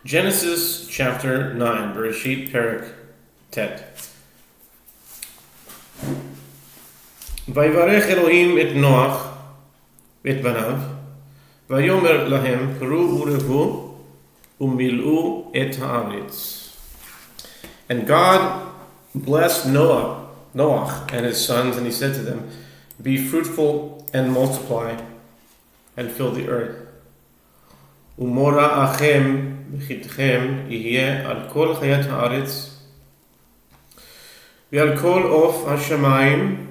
Genesis chapter 9, Beresheet Perek Tet. Vayivarech Elohim et Noach et banav, vayomer lahem peru urevu umil'u et haaretz. And God blessed Noach and his sons, and he said to them, "Be fruitful and multiply, and fill the earth. Umora achem b'chitchem yihye al kol chayat haaretz, v'al kol of hashamayim,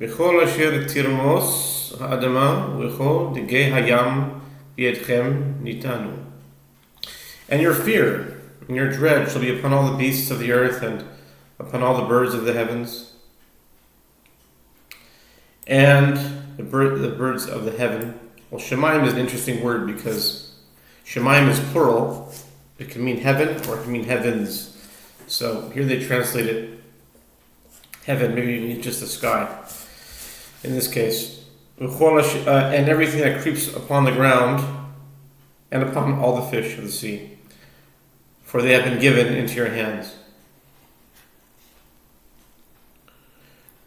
v'chol asher tirmos ha'adama, v'chol degei hayam v'yedchem nitanu. And your fear and your dread shall be upon all the beasts of the earth and upon all the birds of the heavens, and the birds of the heaven." Well, Shemaim is an interesting word because Shemaim is plural. It can mean heaven or it can mean heavens. So here they translate it heaven, maybe even just the sky. In this case, and everything that creeps upon the ground and upon all the fish of the sea, for they have been given into your hands.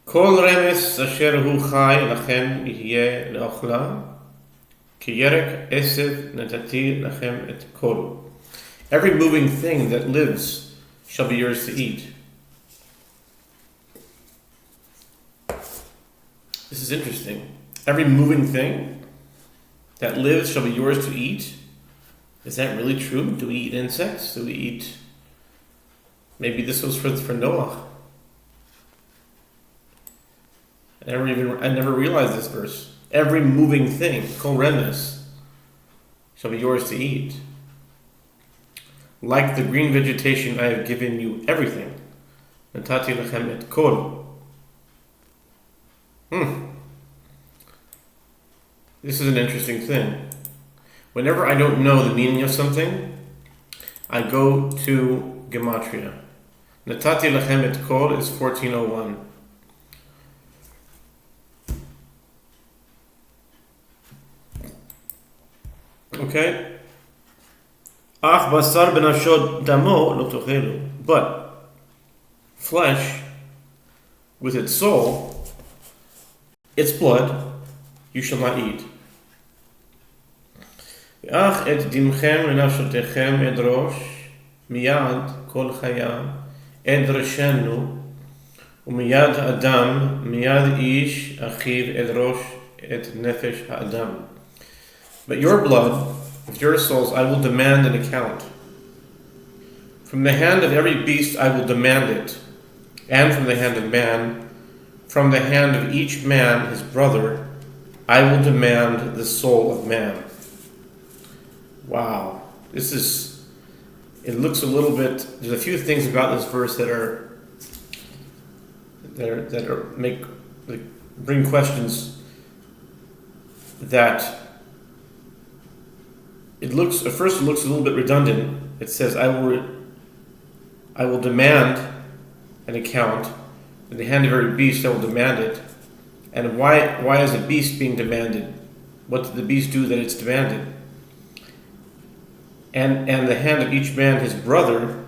Kol remes asher hu chai lachem yihye leochla, ki yerek esev natati lachem et kol. Every moving thing that lives shall be yours to eat. This is interesting. Every moving thing that lives shall be yours to eat. Is that really true? Do we eat insects? Do we eat... Maybe this was for Noah. I never realized this verse. Every moving thing, kol remes, shall be yours to eat. Like the green vegetation, I have given you everything. Natati lechem et kol. This is an interesting thing. Whenever I don't know the meaning of something, I go to Gematria. Natati lechem et kol is 1401. Okay? Ach basar benashod damo lo tochelu. But flesh with its soul, its blood, you shall not eat. Ach et dimchem lenafshotechem edrosh miyad kol chaya edroshenu umiyad adam miyad ish achiv edrosh et nefesh ha'adam. But your blood, with your souls, I will demand an account. From the hand of every beast I will demand it, and from the hand of man, from the hand of each man his brother, I will demand the soul of man. Wow. It looks a little bit, there's a few things about this verse that bring questions that at first it looks a little bit redundant. It says, I will demand an account. In the hand of every beast I will demand it. And why is a beast being demanded? What did the beast do that it's demanded? And the hand of each man his brother.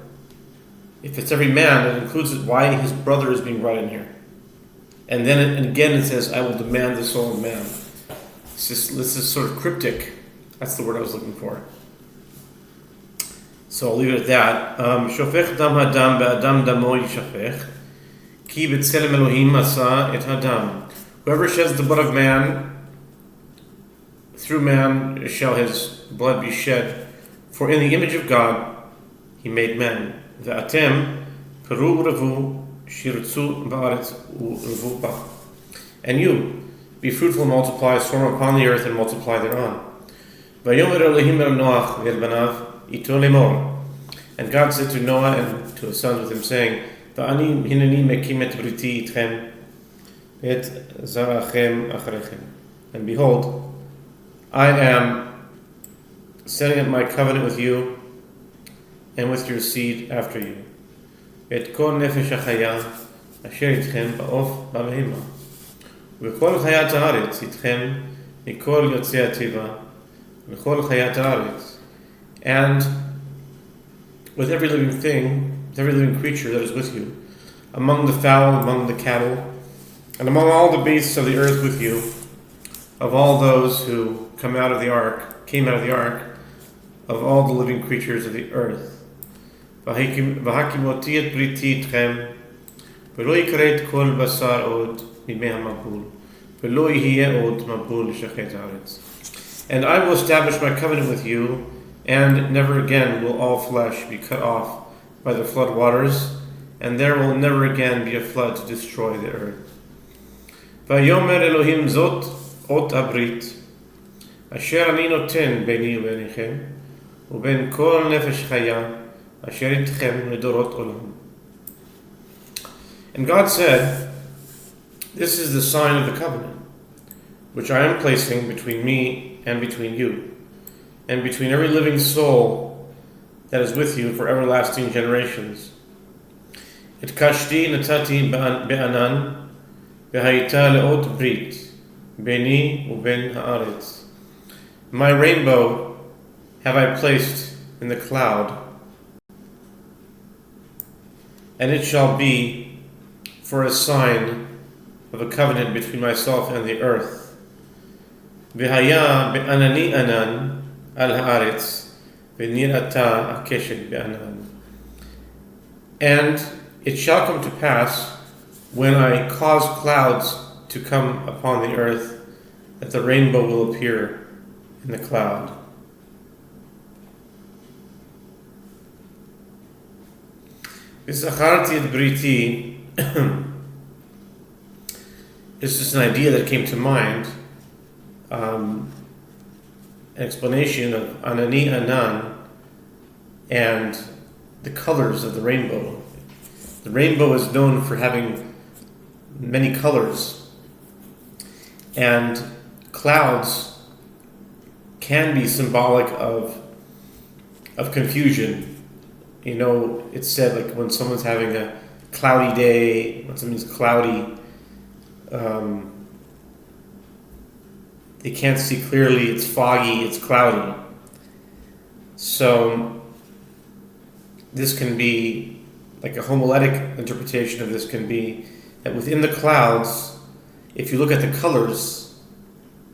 If it's every man, it includes why his brother is being brought in here. And then again it says, I will demand the soul of man. This is sort of cryptic. That's the word I was looking for. So I'll leave it at that. Shofech dam hadam be'adam damo yishafech, ki b'tzelem Elohim asa et hadam. Whoever sheds the blood of man, through man shall his blood be shed. For in the image of God he made man. Ve'atem peru urevu shirtzu ba'aretz urevu ba. And you, be fruitful and multiply, swarm upon the earth and multiply thereon. Vayomer Elohim el Noach ve'el banav ito lemor. And God said to Noah and to his sons with him, saying, Va'ani hineni mekim et briti itchem et zarachem acharechem. And behold, I am setting up my covenant with you and with your seed after you. Et kol nefesh achaya asher itchem ba'of ba'behema. V'kol chayat haaretz itchem mikol yotzei hativa. and with every living thing, with every living creature that is with you, among the fowl, among the cattle, and among all the beasts of the earth with you, of all those who came out of the ark, of all the living creatures of the earth. והקימותי את בריתי איתכם, ולא יכרת כל בשר עוד מימי המבול, ולא יהיה עוד מבול לשחט הארץ. And I will establish my covenant with you, and never again will all flesh be cut off by the flood waters, and there will never again be a flood to destroy the earth. ויאמר אלוהים זאת אות הברית, אשר אני נותן ביני וביניכם, ובין כל נפש חיה, אשר איתכם לדורות עולם. And God said, this is the sign of the covenant, which I am placing between me and between you, and between every living soul that is with you for everlasting generations. את קשתי נתתי בענן, והייתה לאות ברית, ביני ובין הארץ. My rainbow have I placed in the cloud, and it shall be for a sign of a covenant between myself and the earth. והיה בענני ענן על הארץ, ונראתה הקשת בענן. And it shall come to pass, when I cause clouds to come upon the earth, that the rainbow will appear in the cloud. וזכרתי את בריתי. It's just an idea that came to mind, an explanation of Anani Anan and the colors of the rainbow. The rainbow is known for having many colors, and clouds can be symbolic of confusion. You know, it's said like when someone's having a cloudy day, when something's cloudy, they can't see clearly, it's foggy, it's cloudy. So this can be, like a homiletic interpretation of this can be that within the clouds, if you look at the colors,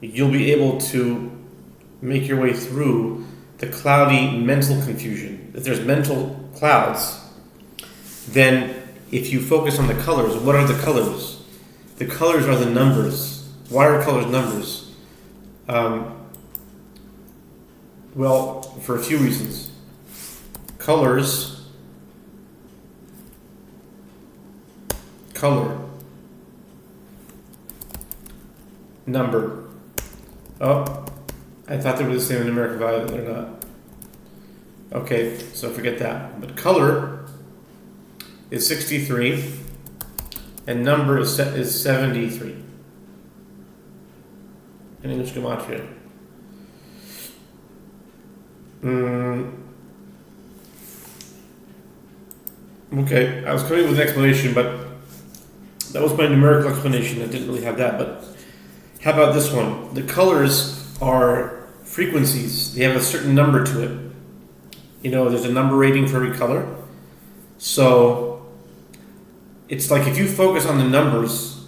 you'll be able to make your way through the cloudy mental confusion. If there's mental clouds, then if you focus on the colors, what are the colors? The colors are the numbers. Why are colors numbers? Well, for a few reasons. Color, number. Oh, I thought they were the same in numeric value, but they're not. Okay, so forget that. But color is 63, and number is 73. In English Gematria. Okay, I was coming with an explanation, but that was my numerical explanation. I didn't really have that, but how about this one? The colors are frequencies. They have a certain number to it. You know, there's a number rating for every color. So it's like if you focus on the numbers,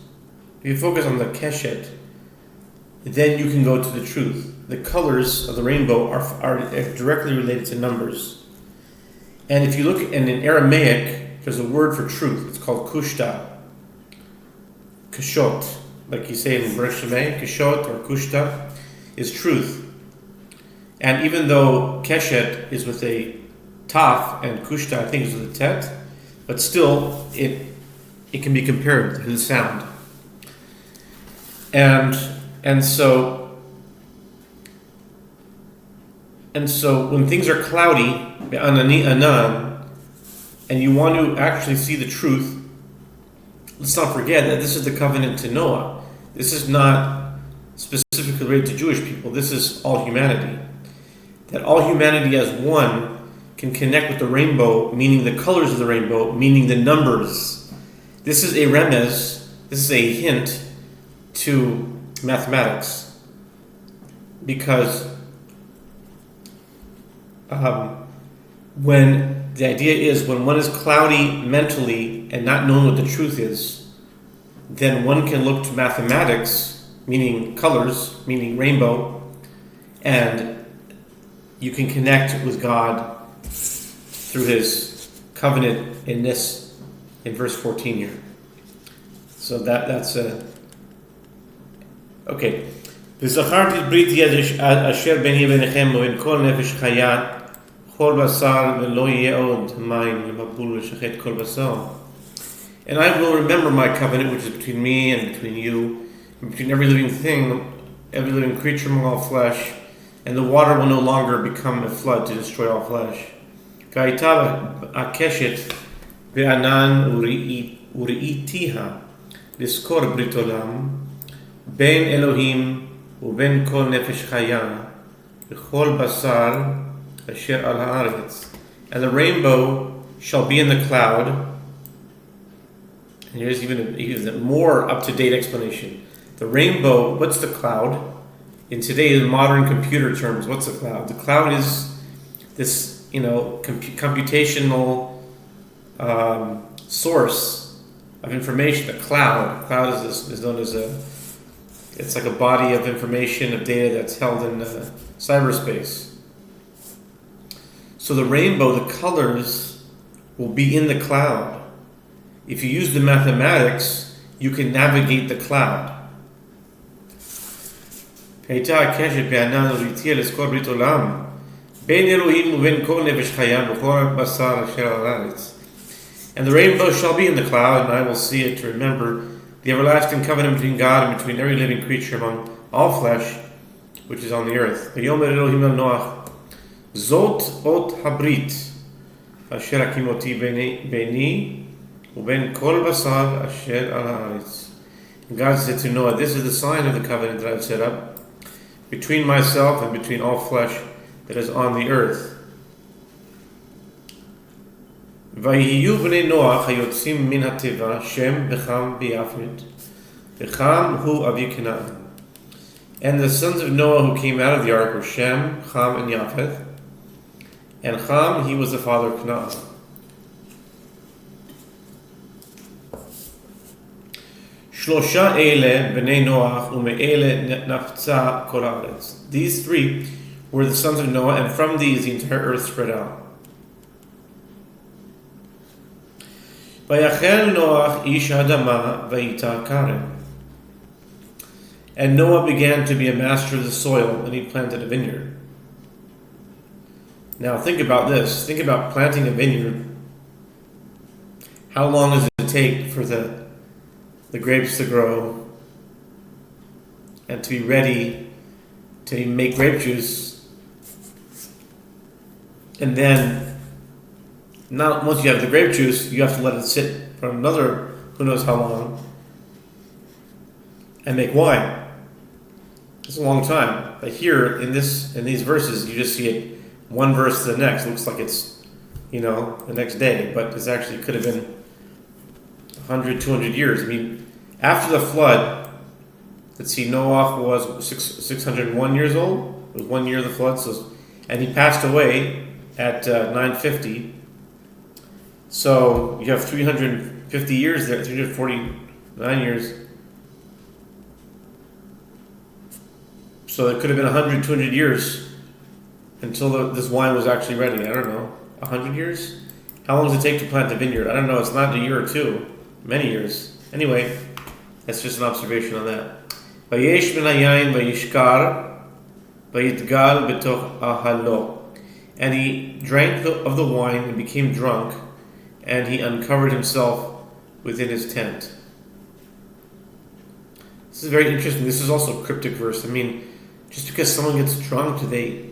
if you focus on the keshet, then you can go to the truth. The colors of the rainbow are directly related to numbers. And if you look in Aramaic, there's a word for truth. It's called kushta. Kashot, like you say in Beresheet, kashot or kushta is truth. And even though keshet is with a taf and kushta I think is with a tet, but still it can be compared to the sound. And so when things are cloudy, anani anan, and you want to actually see the truth, let's not forget that this is the covenant to Noah. This is not specifically related to Jewish people. This is all humanity. That all humanity as one can connect with the rainbow, meaning the colors of the rainbow, meaning the numbers. This is a remez, this is a hint to mathematics. Because when the idea is when one is cloudy mentally and not knowing what the truth is, then one can look to mathematics, meaning colors, meaning rainbow, and you can connect with God through His covenant in verse 14 here. So that's okay. וזכרתי את בריתי אשר ביני וביניכם ובין כל נפש חיה כל בשר ולא יהיה עוד מים למבול לשחט כל בשר. And I will remember my covenant which is between me and between you, and between every living thing, every living creature among all flesh, and the water will no longer become a flood to destroy all flesh. והייתה הקשת בענן וראיתיה לזכור ברית עולם בין אלוהים ובין כל נפש חיה וכל בשר אשר על הארץ. And the rainbow shall be in the cloud. And here's even a more up-to-date explanation. The rainbow, what's the cloud? In today's modern computer terms, what's a cloud? The cloud is this, computational source of information. The cloud is known as it's like a body of information, of data that's held in cyberspace. So the rainbow, the colors, will be in the cloud. If you use the mathematics, you can navigate the cloud. הייתה הקשת בענן וראיתיה לזכור ברית עולם בין אלוהים ובין כל נפש חיה וכל בשר אשר על הארץ. And the rainbow shall be in the cloud, and I will see it to remember the everlasting covenant between God and between every living creature among all flesh, which is on the earth. ויאמר אלוהים אל נוח, זאת אות הברית אשר הקימותי ביני ובין כל בשר אשר על הארץ. And God said to Noah, this is the sign of the covenant that I have set up between myself and between all flesh that is on the earth. ויהיו בני נוח היוצאים מן התיבה שם וחם ויפת וחם הוא אבי כנען. And the sons of Noah who came out of the ark were Shem, Ham, and Japheth. And Ham, he was the father of Canaan. שלושה אלה בני נוח ומאלה נפצה כל הארץ. These three were the sons of Noah, and from these the entire earth spread out. ויחל נוח איש האדמה וייטע כרם. And Noah began to be a master of the soil, and he planted a vineyard. Now think about this. Think about planting a vineyard. How long does it take for the grapes to grow and to be ready to make grape juice? And then, not once you have the grape juice, you have to let it sit for another who knows how long and make wine. It's a long time. But here in these verses, you just see it one verse to the next. It looks like it's the next day, but it actually could have been 100, 200 years. I mean, after the flood, let's see, Noah was 601 years old. It was 1 year of the flood, and he passed away at 950. So you have 350 years there, 349 years. So it could have been 100, 200 years until this wine was actually ready. I don't know, 100 years? How long does it take to plant a vineyard? I don't know, it's not a year or two, many years. Anyway, that's just an observation on that. ויש מן היין וישכר ויתגל בתוך אהלו. And he drank of the wine and became drunk, and he uncovered himself within his tent. This is very interesting. This is also a cryptic verse. I mean, just because someone gets drunk, do they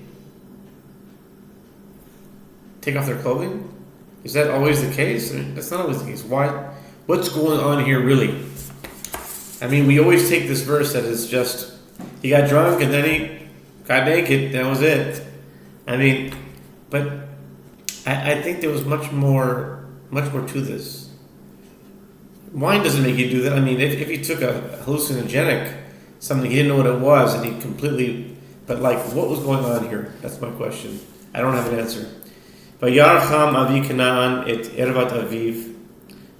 take off their clothing? Is that always the case? I mean, that's not always the case. Why? What's going on here, really? I mean, we always take this verse that is just, he got drunk and then he got naked, that was it. I mean, but I think there was much more to this. Wine doesn't make you do that. I mean, if he took a hallucinogenic, something he didn't know what it was, and he completely, but like, what was going on here? That's my question. I don't have an answer. Vayar Cham avi Canaan et ervat aviv,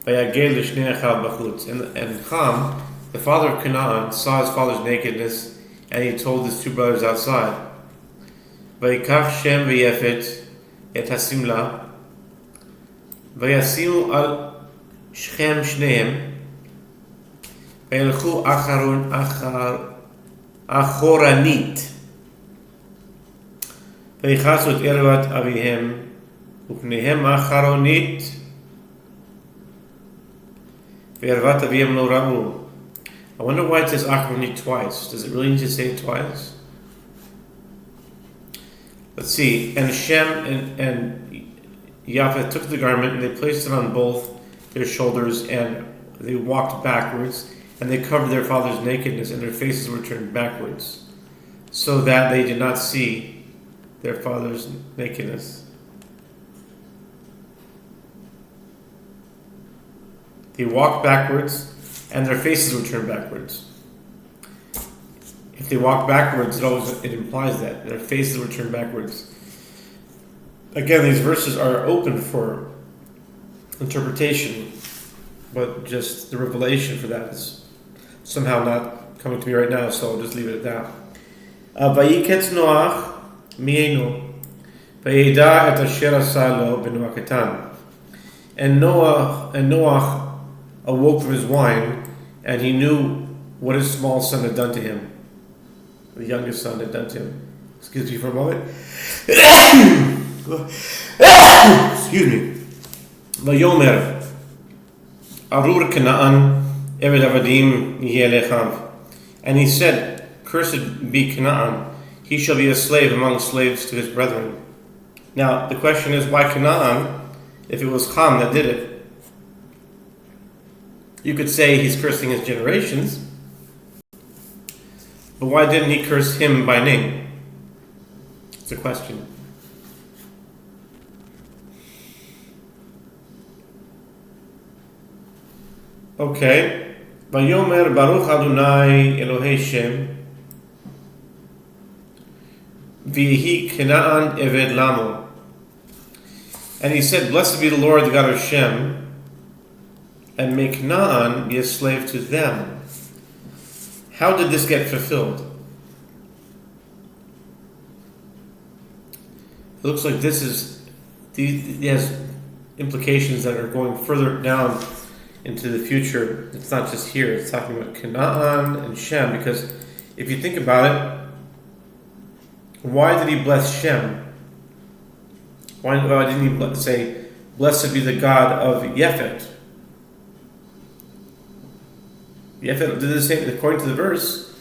vayagel l'shnei achav b'chutz. And Cham, the father of Canaan, saw his father's nakedness, and he told his two brothers outside. Vayikach Shem v'yefet et hasimla, vayasimu al Shechem shneim, vayelchu achoranit. ויחסו את ערוות אביהם ופניהם האחרונית וערוות אביהם לא ראו. I wonder why it says acharonit twice. Does it really need to say it twice? Let's see. And Shem and Japheth took the garment and they placed it on both their shoulders and they walked backwards and they covered their father's nakedness and their faces were turned backwards so that they did not see their father's nakedness. They walked backwards and their faces were turned backwards. If they walk backwards, it implies that their faces were turned backwards. Again, these verses are open for interpretation, but just the revelation for that is somehow not coming to me right now, so I'll just leave it at that. Vayiketz Noach Mienu, Vayida et asher asa lo b'Noach katan. And Noach awoke from his wine, and he knew what his small son had done to him. The youngest son had done to him. Excuse me for a moment. Excuse me. Vayomer Arur Canaan Eved Avadim Yihye lechav. And he said, "Cursed be Canaan. He shall be a slave among slaves to his brethren." Now, the question is, why Canaan, if it was Ham that did it? You could say he's cursing his generations, but why didn't he curse him by name? It's a question. Okay. Vayomer Baruch Adonai Elohei Shem V'yehi Canaan Eved Lamo. And he said, "Blessed be the Lord, the God of Shem, and may Canaan be a slave to them." How did this get fulfilled? It looks like this has implications that are going further down into the future. It's not just here. It's talking about Canaan and Shem, because if you think about it, why did he bless Shem? Why didn't he say, "Blessed be the God of Yefet"? Yefet did the same, according to the verse.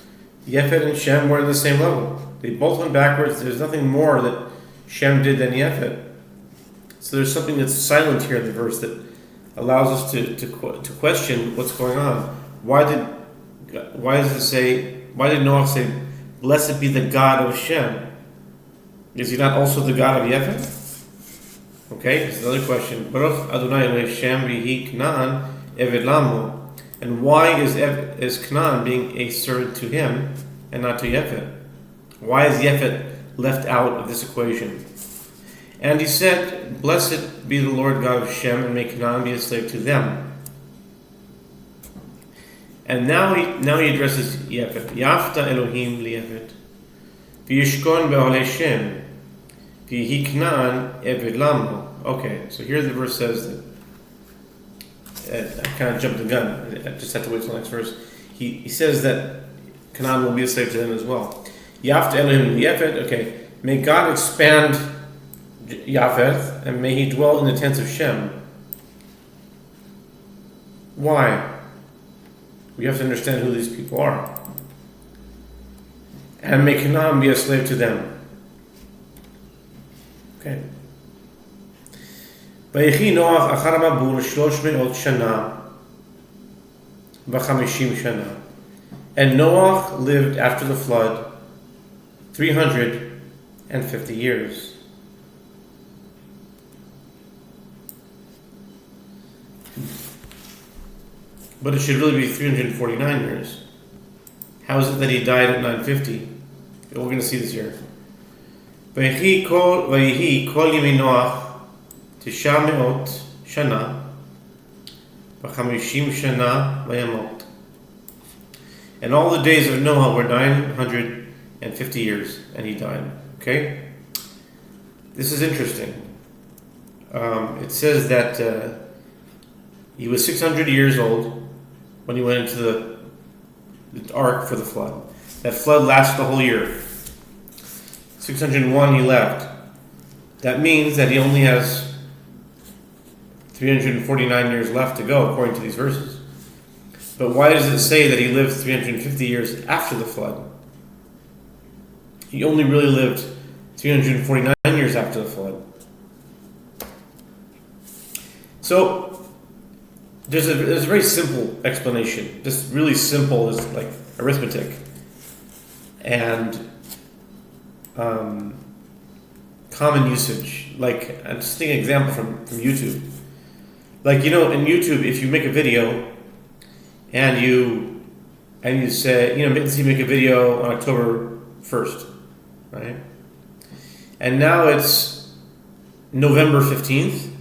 Yefet and Shem were at the same level. They both went backwards. There's nothing more that Shem did than Yefet. So there's something that's silent here in the verse that allows us to question what's going on. Why did Noah say, "Blessed be the God of Shem"? Is he not also the God of Yefet? Okay, this is another question. Baruch Adonai Elohei Shem v'yehi Canaan Eved Lamo. And why is Canaan being a servant to him and not to Yefet? Why is Yefet left out of this equation? And he said, "Blessed be the Lord God of Shem, and may Canaan be a slave to them." And now he addresses Yefet. Yafta Elohim liYefet, v'yishkon be'olei Shem, v'yehi Canaan Eved Lamo. Okay, so here the verse says that. I kind of jumped the gun. I just had to wait till the next verse. He says that Canaan will be a slave to them as well. Yafta Elohim liYefet. Okay, may God expand Japheth, and may he dwell in the tents of Shem. Why? We have to understand who these people are. And may Canaan be a slave to them. Okay. ויחי נוח אחר המבול 300 שנה ו50 שנה. And Noah lived after the flood 350 years. But it should really be 349 years. How is it that he died at 950? We're going to see this here. ויהי כל ימי נוח 900 שנה ו50 שנה וימות. And all the days of Noah were 950 years, and he died. Okay? This is interesting. It says that he was 600 years old when he went into the ark for the flood. That flood lasted the whole year. 601 he left. That means that he only has 349 years left to go, according to these verses. But why does it say that he lived 350 years after the flood? He only really lived 349 years after the flood. So, there's a very simple explanation. Just really simple is like arithmetic. And common usage. Like, I'm just taking an example from YouTube. Like, in YouTube, if you make a video and you say, let's say you make a video on October 1st, right? And now it's November 15th.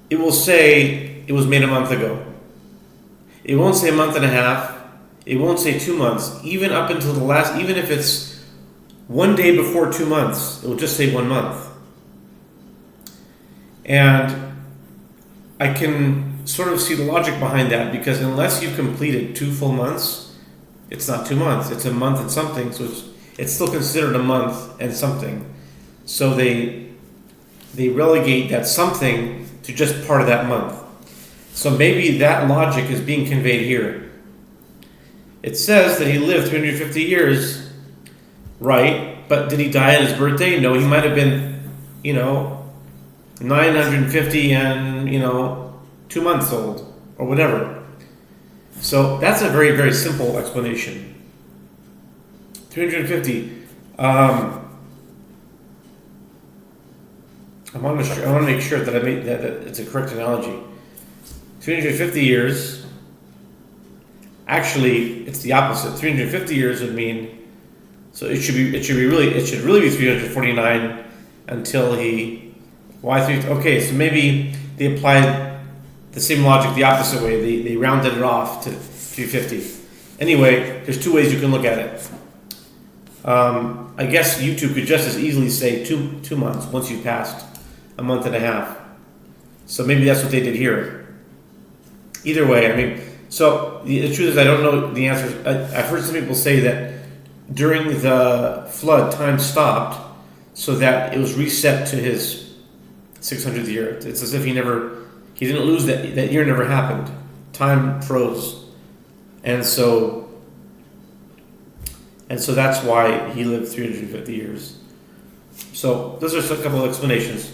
It will say it was made a month ago. It won't say a month and a half. It won't say 2 months. Even up until the last, even if it's one day before 2 months, it will just say 1 month. And I can sort of see the logic behind that, because unless you've completed 2 full months, it's not 2 months. It's a month and something, so it's still considered a month and something. So they relegate that something to just part of that month. So maybe that logic is being conveyed here. It says that he lived 350 years, right? But did he die on his birthday? No, he might have been, 950 and, 2 months old, or whatever. So that's a very, very simple explanation. 350. I want to make sure that I made that it's a correct analogy. 350 years. Actually, it's the opposite. 350 years would mean. So it should really be 349 until he. Why 3? Okay, so maybe they applied the same logic the opposite way. They rounded it off to 350. Anyway, there's 2 ways you can look at it. I guess YouTube could just as easily say 2 months once you passed a month and a half. So maybe that's what they did here. Either way, so the truth is I don't know the answers. I've heard some people say that during the flood, time stopped so that it was reset to his 600th year. It's as if he didn't lose that year, never happened. Time froze. And so that's why he lived 350 years. So those are a couple of explanations.